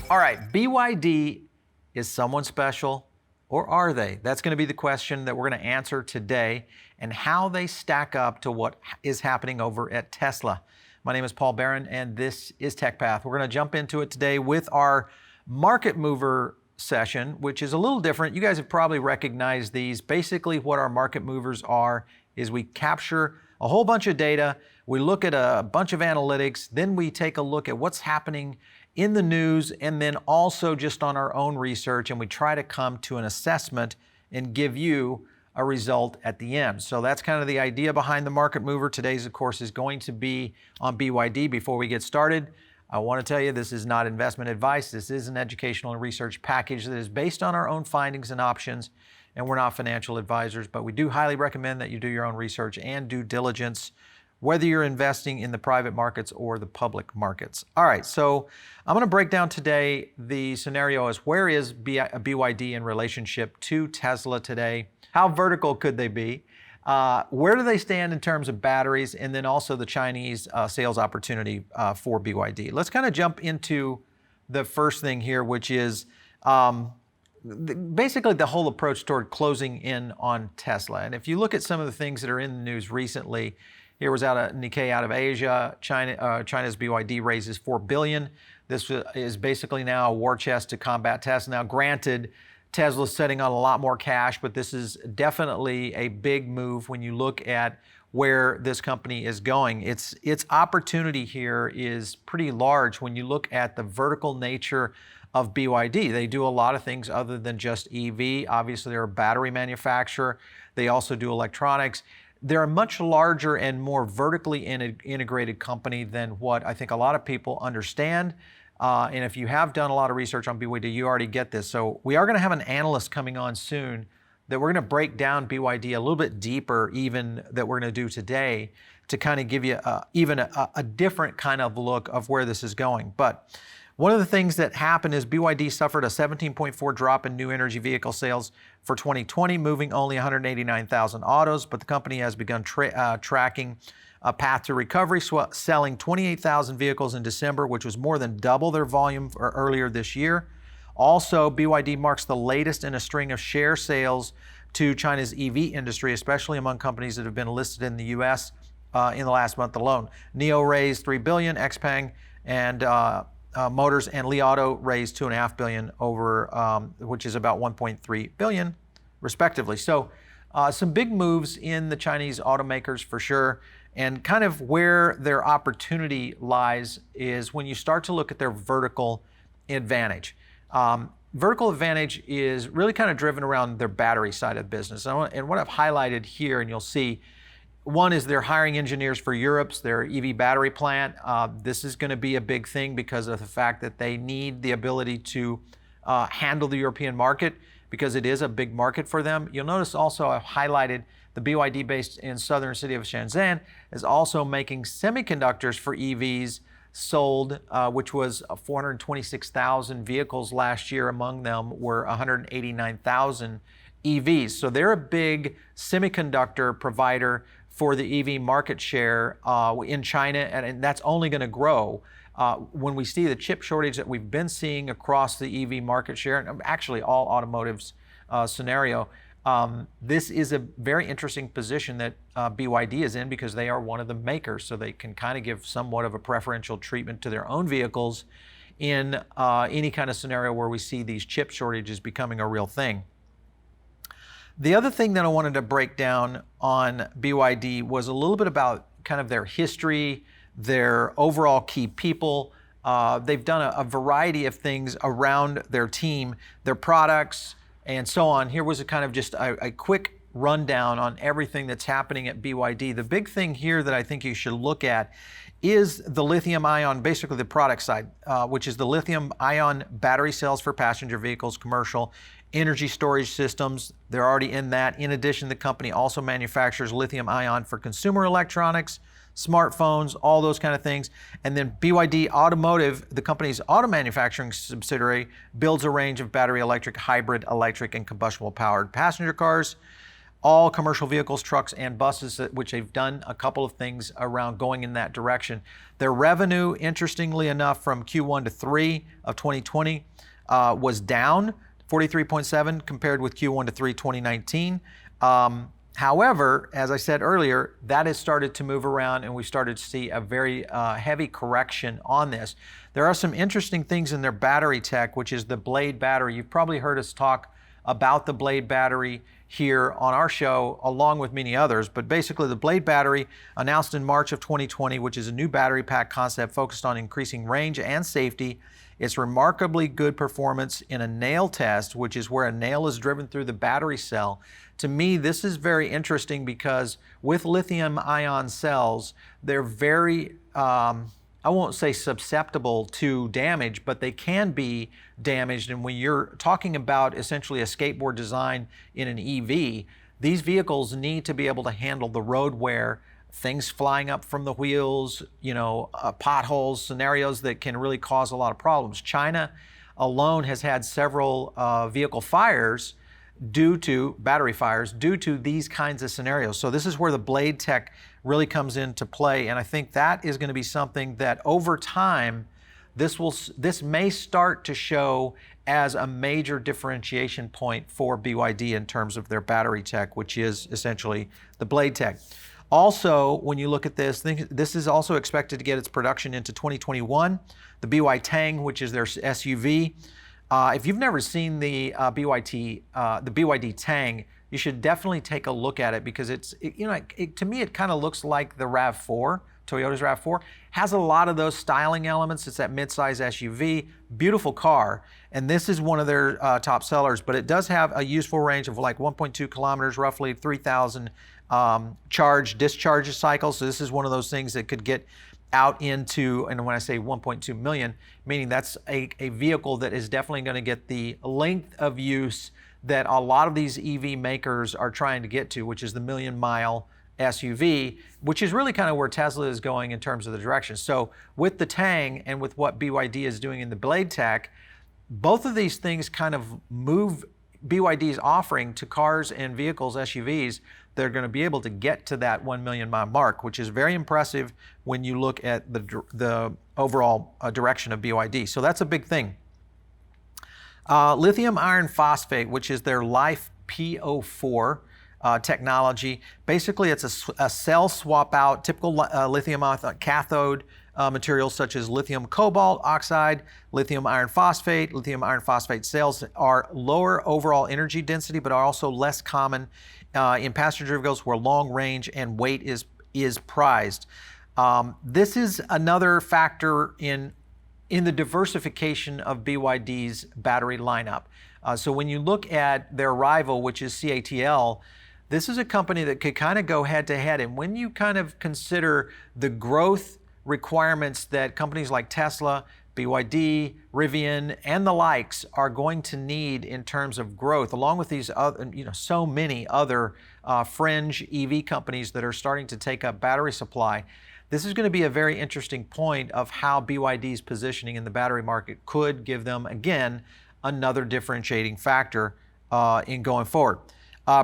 All right, BYD is someone special, or are they? That's going to be the question that we're going to answer today, and how they stack up to what is happening over at Tesla. My name is Paul Barron, and this is TechPath. We're going to jump into it today with our market mover session, which is a little different. You guys have probably recognized these. Basically, what our market movers are is we capture a whole bunch of data, we look at a bunch of analytics, then we take a look at what's happening in the news, and then also just on our own research, and we try to come to an assessment and give you a result at the end. So that's kind of the idea behind the market mover. Today's, of course, is going to be on BYD. Before we get started, I want to tell you this is not investment advice. This is an educational and research package that is based on our own findings and options, and we're not financial advisors, but we do highly recommend that you do your own research and due diligence, whether you're investing in the private markets or the public markets. All right, so I'm going to break down today the scenario as where is BYD in relationship to Tesla today? How vertical could they be? Where do they stand in terms of batteries? And then also the Chinese sales opportunity for BYD. Let's kind of jump into the first thing here, which is basically the whole approach toward closing in on Tesla. And if you look at some of the things that are in the news recently, here was out of Nikkei out of Asia. China's BYD raises $4 billion. This is basically now a war chest to combat Tesla. Now, granted, Tesla's sitting on a lot more cash, but this is definitely a big move when you look at where this company is going. Its opportunity here is pretty large when you look at the vertical nature of BYD. They do a lot of things other than just EV. Obviously, they're a battery manufacturer. They also do electronics. They're a much larger and more vertically integrated company than what I think a lot of people understand. And if you have done a lot of research on BYD, you already get this. So we are going to have an analyst coming on soon that we're going to break down BYD a little bit deeper even that we're going to do today to kind of give you even a different kind of look of where this is going. But one of the things that happened is BYD suffered a 17.4 drop in new energy vehicle sales for 2020, moving only 189,000 autos, but the company has begun tracking a path to recovery, selling 28,000 vehicles in December, which was more than double their volume earlier this year. Also, BYD marks the latest in a string of share sales to China's EV industry, especially among companies that have been listed in the US in the last month alone. NIO raised $3 billion, XPeng and Motors and Li Auto raised $2.5 billion over, which is about $1.3 billion, respectively. So some big moves in the Chinese automakers for sure. And kind of where their opportunity lies is when you start to look at their vertical advantage. Vertical advantage is really kind of driven around their battery side of the business. And what I've highlighted here, and you'll see, one is they're hiring engineers for their EV battery plant. This is going to be a big thing because of the fact that they need the ability to handle the European market because it is a big market for them. You'll notice also I've highlighted the BYD based in southern city of Shenzhen is also making semiconductors for EVs sold, which was 426,000 vehicles last year. Among them were 189,000 EVs. So they're a big semiconductor provider for the EV market share in China, and that's only going to grow. When we see the chip shortage that we've been seeing across the EV market share, and actually all automotives scenario, this is a very interesting position that BYD is in because they are one of the makers, so they can kind of give somewhat of a preferential treatment to their own vehicles in any kind of scenario where we see these chip shortages becoming a real thing. The other thing that I wanted to break down on BYD was a little bit about kind of their history, their overall key people. They've done a variety of things around their team, their products, and so on. Here was a kind of just a quick rundown on everything that's happening at BYD. The big thing here that I think you should look at is the lithium ion, basically the product side, which is the lithium ion battery cells for passenger vehicles, commercial, energy storage systems. They're already in that. In addition, the company also manufactures lithium ion for consumer electronics, smartphones, all those kind of things. And then BYD Automotive, the company's auto manufacturing subsidiary, builds a range of battery electric, hybrid electric, and combustible powered passenger cars. all commercial vehicles, trucks, and buses, which they've done a couple of things around going in that direction. Their revenue, interestingly enough, from Q1 to 3 of 2020 was down 43.7 compared with Q1 to 3 2019. However, as I said earlier, that has started to move around and we started to see a very heavy correction on this. There are some interesting things in their battery tech, which is the Blade battery. You've probably heard us talk about the Blade battery here on our show, along with many others. But basically, the Blade battery, announced in March of 2020, which is a new battery pack concept focused on increasing range and safety. It's remarkably good performance in a nail test, which is where a nail is driven through the battery cell. To me, this is very interesting because with lithium-ion cells, they're very, I won't say susceptible to damage, but they can be damaged. And when you're talking about essentially a skateboard design in an EV, these vehicles need to be able to handle the road wear, things flying up from the wheels, potholes, scenarios that can really cause a lot of problems. China alone has had several vehicle fires battery fires due to these kinds of scenarios. So this is where the Blade tech really comes into play. And I think that is going to be something that over time, this may start to show as a major differentiation point for BYD in terms of their battery tech, which is essentially the Blade tech. Also, when you look at this, this is also expected to get its production into 2021. The BYD Tang, which is their SUV. If you've never seen the BYD Tang, you should definitely take a look at it because to me, it kind of looks like the RAV4, Toyota's RAV4. Has a lot of those styling elements. It's that midsize SUV, beautiful car. And this is one of their top sellers, but it does have a useful range of like 1.2 kilometers, roughly 3,000 discharge cycles. So this is one of those things that could get out into, and when I say 1.2 million, meaning that's a vehicle that is definitely going to get the length of use that a lot of these EV makers are trying to get to, which is the million-mile SUV, which is really kind of where Tesla is going in terms of the direction. So with the Tang and with what BYD is doing in the Blade tech, both of these things kind of move BYD's offering to cars and vehicles, SUVs, they're going to be able to get to that 1 million mile mark, which is very impressive when you look at the overall direction of BYD. So that's a big thing. Lithium iron phosphate, which is their Life PO4 technology. Basically, it's a cell swap out, typical lithium cathode materials such as lithium cobalt oxide, lithium iron phosphate. Lithium iron phosphate cells are lower overall energy density, but are also less common in passenger vehicles where long range and weight is prized. This is another factor in the diversification of BYD's battery lineup. So when you look at their rival, which is CATL, this is a company that could kind of go head to head. And when you kind of consider the growth requirements that companies like Tesla, BYD, Rivian, and the likes are going to need in terms of growth, along with these other, so many other fringe EV companies that are starting to take up battery supply. This is going to be a very interesting point of how BYD's positioning in the battery market could give them, again, another differentiating factor in going forward.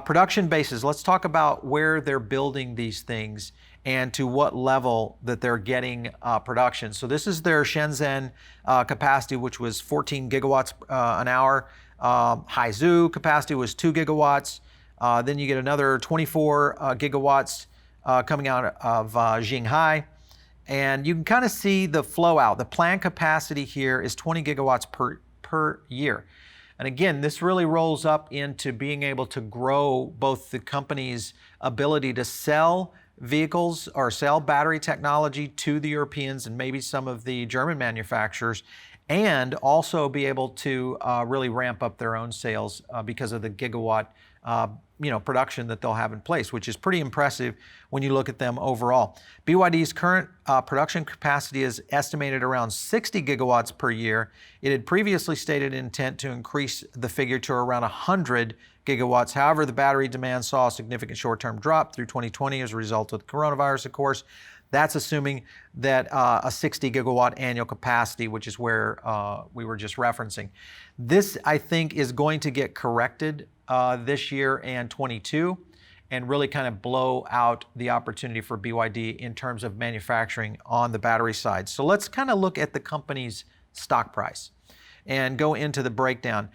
Production bases, let's talk about where they're building these things and to what level that they're getting production. So this is their Shenzhen capacity, which was 14 gigawatts an hour. Haizu capacity was 2 gigawatts. Then you get another 24 gigawatts coming out of Shanghai. And you can kind of see the flow out. The planned capacity here is 20 gigawatts per year. And again, this really rolls up into being able to grow both the company's ability to sell vehicles or sell battery technology to the Europeans and maybe some of the German manufacturers, and also be able to really ramp up their own sales because of the gigawatt production that they'll have in place, which is pretty impressive when you look at them overall. BYD's current production capacity is estimated around 60 gigawatts per year. It had previously stated intent to increase the figure to around 100 gigawatts. However, the battery demand saw a significant short-term drop through 2020 as a result of the coronavirus, of course. That's assuming that a 60 gigawatt annual capacity, which is where we were just referencing. This, I think, is going to get corrected this year and 22. and really kind of blow out the opportunity for BYD in terms of manufacturing on the battery side. So let's kind of look at the company's stock price and go into the breakdown.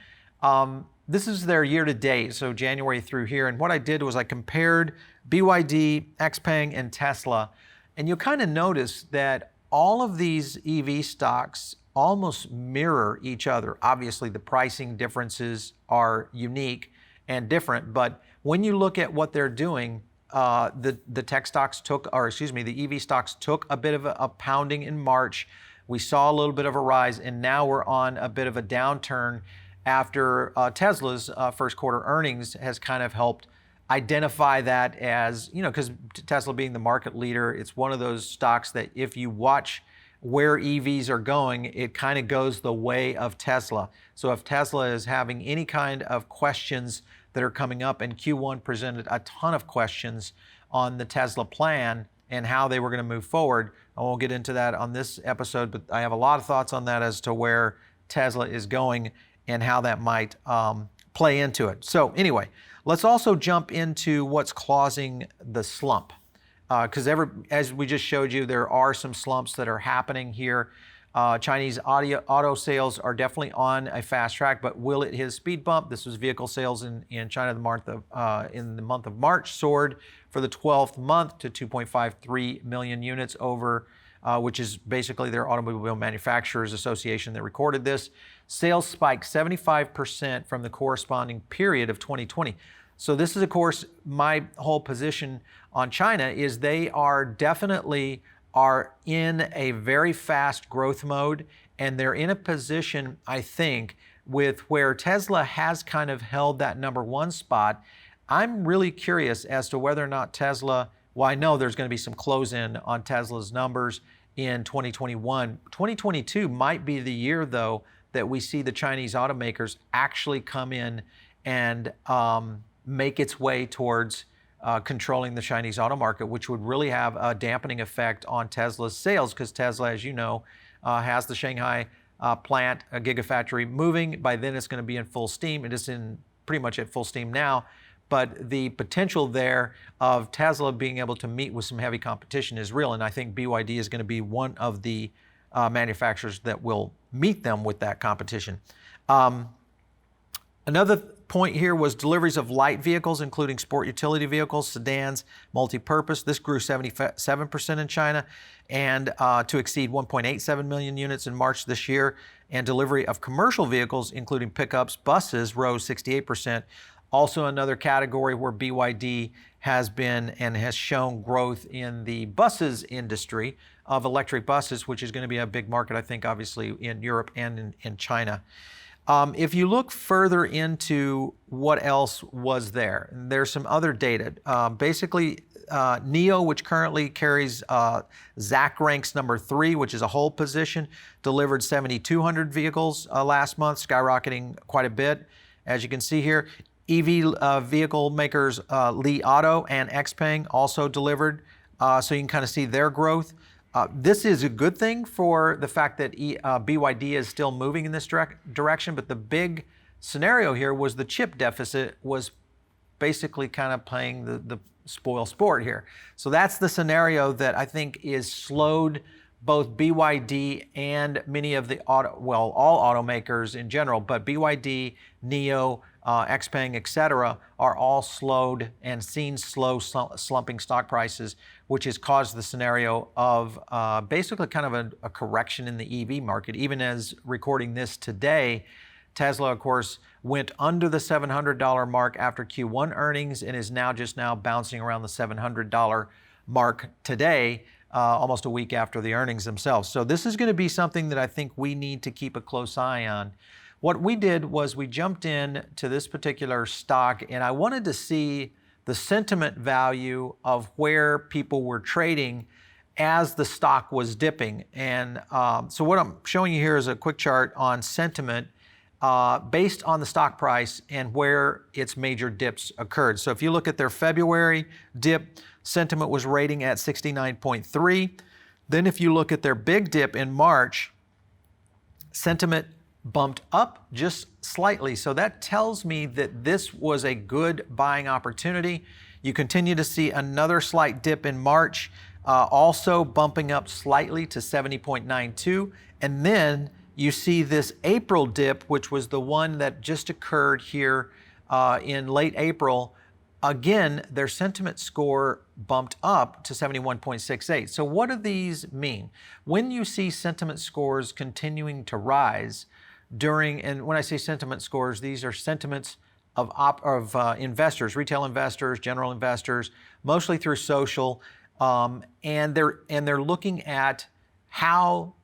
This is their year to date, so January through here. And what I did was I compared BYD, XPeng, and Tesla. And you'll kind of notice that all of these EV stocks almost mirror each other. Obviously, the pricing differences are unique and different, but when you look at what they're doing, the tech stocks took, or excuse me, the EV stocks took a bit of a pounding in March. We saw a little bit of a rise, and now we're on a bit of a downturn after Tesla's first quarter earnings has kind of helped identify that as, because Tesla being the market leader, it's one of those stocks that if you watch where EVs are going, it kind of goes the way of Tesla. So if Tesla is having any kind of questions that are coming up, and Q1 presented a ton of questions on the Tesla plan and how they were going to move forward. I won't get into that on this episode, but I have a lot of thoughts on that as to where Tesla is going and how that might play into it. So anyway, let's also jump into what's causing the slump. Because as we just showed you, there are some slumps that are happening here. Chinese auto sales are definitely on a fast track, but will it hit a speed bump? This was vehicle sales in China in the month of March, soared for the 12th month to 2.53 million units over, which is basically their Automobile Manufacturers Association that recorded this. Sales spiked 75% from the corresponding period of 2020. So this is, of course, my whole position on China is they are definitely in a very fast growth mode, and they're in a position, I think, with where Tesla has kind of held that number one spot. I'm really curious as to whether or not Tesla, well, I know there's going to be some close-in on Tesla's numbers in 2021. 2022 might be the year, though, that we see the Chinese automakers actually come in and make its way towards controlling the Chinese auto market, which would really have a dampening effect on Tesla's sales, because Tesla, as you know, has the Shanghai plant, a gigafactory moving. By then it's going to be in full steam. It is pretty much at full steam now, but the potential there of Tesla being able to meet with some heavy competition is real, and I think BYD is going to be one of the manufacturers that will meet them with that competition. Another point here was deliveries of light vehicles, including sport utility vehicles, sedans, multi-purpose. This grew 77% in China, and to exceed 1.87 million units in March this year. And delivery of commercial vehicles, including pickups, buses, rose 68%. Also another category where BYD has been and has shown growth in the buses industry of electric buses, which is going to be a big market, I think, obviously in Europe and in China. If you look further into what else was there, there's some other data. Basically, NIO, which currently carries ZAC ranks number 3, which is a hold position, delivered 7,200 vehicles last month, skyrocketing quite a bit, as you can see here. EV vehicle makers Li Auto and XPeng also delivered, so you can kind of see their growth. This is a good thing for the fact that BYD is still moving in this direction, but the big scenario here was the chip deficit was basically kind of playing the spoil sport here. So that's the scenario that I think is slowed both BYD and many of the all automakers in general, but BYD, NIO, XPeng, etc., are all slowed and seen slow slumping stock prices, which has caused the scenario of basically kind of a correction in the EV market. Even as recording this today, Tesla, of course, went under the $700 mark after Q1 earnings and is now bouncing around the $700 mark today, almost a week after the earnings themselves. So this is going to be something that I think we need to keep a close eye on. What we did was we jumped in to this particular stock, and I wanted to see the sentiment value of where people were trading as the stock was dipping. And so what I'm showing you here is a quick chart on sentiment based on the stock price and where its major dips occurred. So if you look at their February dip, sentiment was rating at 69.3. Then if you look at their big dip in March, sentiment bumped up just slightly. So that tells me that this was a good buying opportunity. You continue to see another slight dip in March, also bumping up slightly to 70.92. And then you see this April dip, which was the one that just occurred here in late April. Again, their sentiment score bumped up to 71.68. So what do these mean? When you see sentiment scores continuing to rise during, and when I say sentiment scores, these are sentiments of investors, retail investors, general investors, mostly through social, and they're looking at how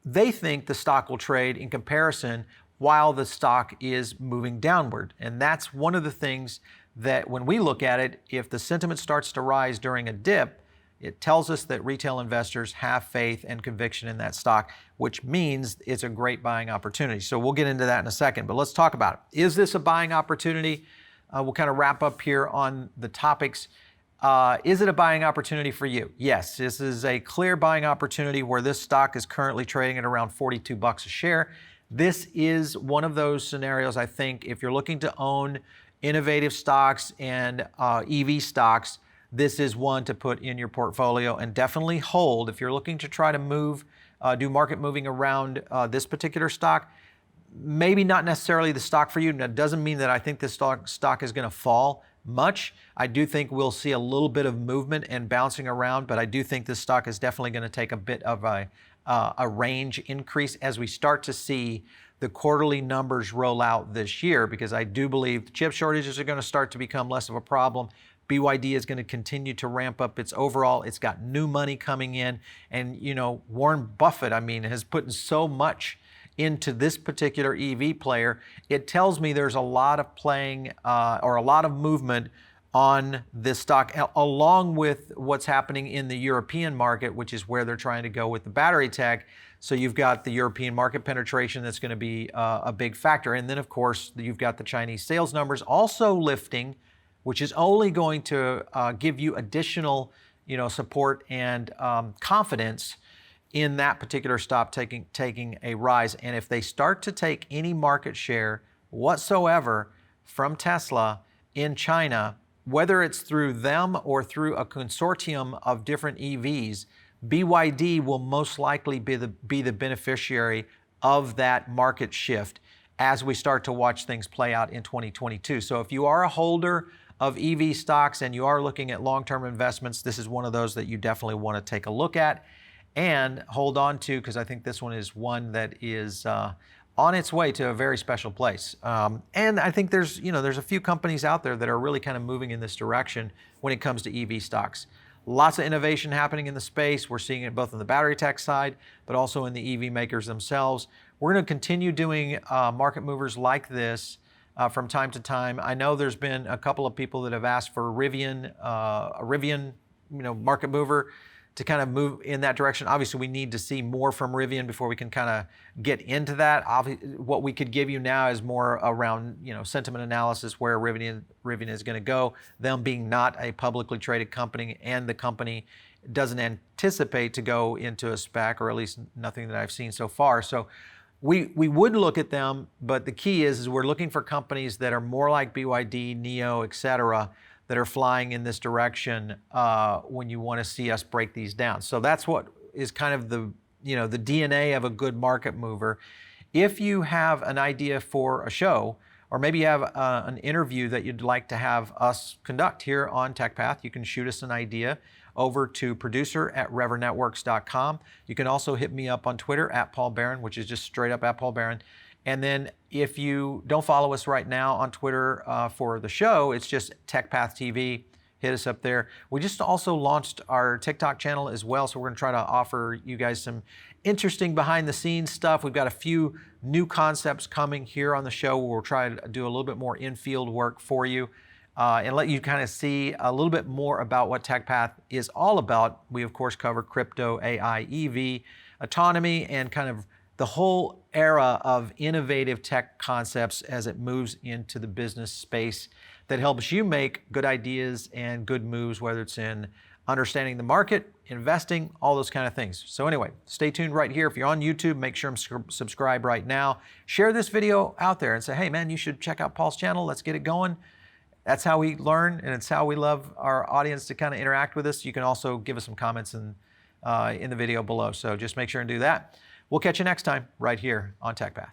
they think the stock will trade in comparison while the stock is moving downward. And that's one of the things that when we look at it, if the sentiment starts to rise during a dip, it tells us that retail investors have faith and conviction in that stock, which means it's a great buying opportunity. So we'll get into that in a second, but let's talk about it. Is this a buying opportunity? We'll kind of wrap up here on the topics. Is it a buying opportunity for you? Yes, this is a clear buying opportunity where this stock is currently trading at around 42 bucks a share. This is one of those scenarios, I think, if you're looking to own innovative stocks and EV stocks, this is one to put in your portfolio and definitely hold. If you're looking to try to move, do market moving around this particular stock, maybe not necessarily the stock for you. That doesn't mean that I think this stock is going to fall much. I do think we'll see a little bit of movement and bouncing around, but I do think this stock is definitely going to take a bit of a range increase as we start to see the quarterly numbers roll out this year, because I do believe the chip shortages are going to start to become less of a problem. BYD is going to continue to ramp up its overall. It's got new money coming in. And, you know, Warren Buffett, I mean, has put so much into this particular EV player. It tells me there's a lot of playing or a lot of movement on this stock, along with what's happening in the European market, which is where they're trying to go with the battery tech. So you've got the European market penetration that's going to be a big factor. And then, of course, you've got the Chinese sales numbers also lifting, which is only going to give you additional, support and confidence in that particular stock taking a rise. And if they start to take any market share whatsoever from Tesla in China, whether it's through them or through a consortium of different EVs, BYD will most likely be the beneficiary of that market shift as we start to watch things play out in 2022. So if you are a holder of EV stocks and you are looking at long-term investments, this is one of those that you definitely want to take a look at and hold on to, because I think this one is one that is on its way to a very special place. And I think there's a few companies out there that are really kind of moving in this direction when it comes to EV stocks. Lots of innovation happening in the space. We're seeing it both on the battery tech side, but also in the EV makers themselves. We're going to continue doing market movers like this from time to time. I know there's been a couple of people that have asked for a Rivian, market mover to kind of move in that direction. Obviously, we need to see more from Rivian before we can kind of get into that. What we could give you now is more around, sentiment analysis, where Rivian is going to go. Them being not a publicly traded company, and the company doesn't anticipate to go into a SPAC, or at least nothing that I've seen so far. So we would look at them, but the key is we're looking for companies that are more like BYD, NIO, et cetera, that are flying in this direction when you want to see us break these down. So that's what is kind of the DNA of a good market mover. If you have an idea for a show, or maybe you have an interview that you'd like to have us conduct here on TechPath, you can shoot us an idea over to producer@revernetworks.com. You can also hit me up on Twitter @PaulBaron, which is just straight up @PaulBaron. And then if you don't follow us right now on Twitter for the show, it's just TechPath TV. Hit us up there. We just also launched our TikTok channel as well, so we're going to try to offer you guys some interesting behind-the-scenes stuff. We've got a few new concepts coming here on the show where we'll try to do a little bit more in-field work for you and let you kind of see a little bit more about what TechPath is all about. We, of course, cover crypto, AI, EV, autonomy, and kind of the whole era of innovative tech concepts as it moves into the business space that helps you make good ideas and good moves, whether it's in understanding the market, investing, all those kind of things. So anyway, stay tuned right here. If you're on YouTube, make sure and subscribe right now. Share this video out there and say, hey man, you should check out Paul's channel. Let's get it going. That's how we learn, and it's how we love our audience to kind of interact with us. You can also give us some comments in the video below. So just make sure and do that. We'll catch you next time right here on TechPath.